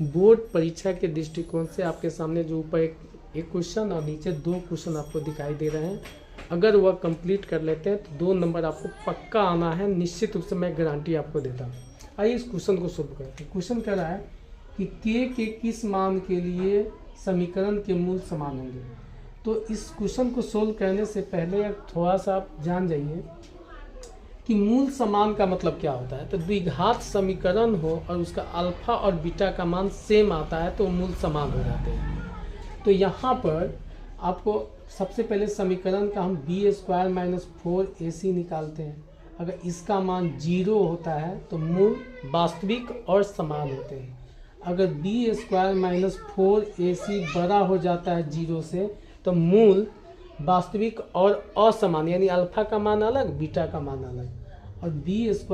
Board परीक्षा के दृष्टिकोण से आपके सामने जो ऊपर एक क्वेश्चन और नीचे 2 क्वेश्चन आपको दिखाई दे रहे हैं, अगर वह कंप्लीट कर लेते हैं तो 2 नंबर आपको पक्का आना है, निश्चित रूप से मैं गारंटी आपको देता हूँ। आइए इस क्वेश्चन को सोल्व करते हैं। क्वेश्चन कह रहा है कि के किस मान के लिए समीकरण के मूल समान होंगे। तो इस क्वेश्चन को सोल्व करने से पहले थोड़ा सा आप जान जाइए कि मूल समान का मतलब क्या होता है। तो द्विघात समीकरण हो और उसका अल्फा और बीटा का मान सेम आता है तो मूल समान हो जाते हैं। तो यहाँ पर आपको सबसे पहले समीकरण का हम b² - 4ac निकालते हैं। अगर इसका मान 0 होता है तो मूल वास्तविक और समान होते हैं। अगर b² - 4ac बड़ा हो जाता है 0 से तो मूल वास्तविक और असमान, यानी अल्फा का मान अलग बीटा का मान अलग। और b² -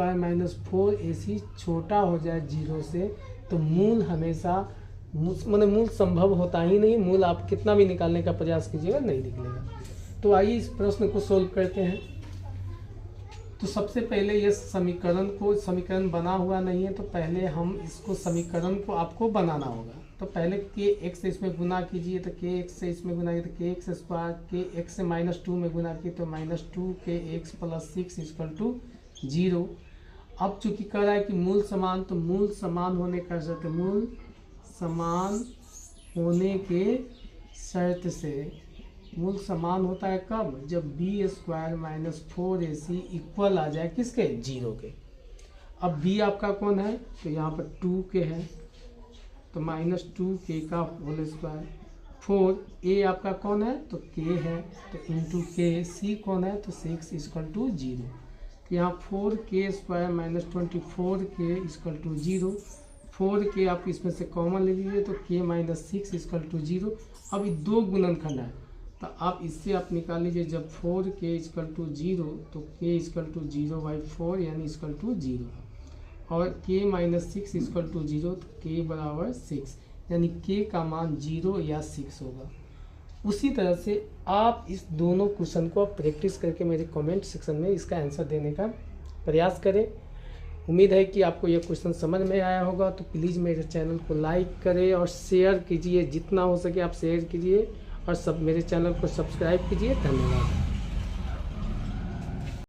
4ac छोटा हो जाए 0 से तो मूल हमेशा मूल संभव होता ही नहीं। मूल आप कितना भी निकालने का प्रयास कीजिएगा नहीं निकलेगा। तो आइए इस प्रश्न को सोल्व करते हैं। तो सबसे पहले ये समीकरण बना हुआ नहीं है तो पहले हम इसको समीकरण को आपको बनाना होगा। तो पहले kx से इसमें गुना कीजिए, तो kx से इसमें गुना कीजिए तो kx² kx से -2 में गुना किए तो -2 kx + 6 = 0। अब चूंकि कह रहा है कि मूल समान, तो मूल समान होने का शर्त, मूल समान होने के शर्त से मूल समान होता है कब, जब b² - 4ac इक्वल आ जाए किसके, 0 के। अब b आपका कौन है, तो यहाँ पर 2 के है तो -2k का होल स्क्वायर। 4a आपका कौन है, तो k है तो इंटू k। c कौन है, तो 6 = 0। तो यहाँ 4k² - 24k = 0। 4k आप इसमें से कॉमन ले लीजिए तो k - 6 = 0। अब ये 2 गुणनखंड है तो आप इससे आप निकाल लीजिए, जब 4k = 0 तो k = 0/4 यानी = 0 और k - 6 = 0 तो k = 6 यानी k का मान 0 या 6 होगा। उसी तरह से आप इस दोनों क्वेश्चन को आप प्रैक्टिस करके मेरे कमेंट सेक्शन में इसका आंसर देने का प्रयास करें। उम्मीद है कि आपको यह क्वेश्चन समझ में आया होगा। तो प्लीज़ मेरे चैनल को लाइक करें और शेयर कीजिए, जितना हो सके आप शेयर कीजिए और मेरे चैनल को सब्सक्राइब कीजिए। धन्यवाद।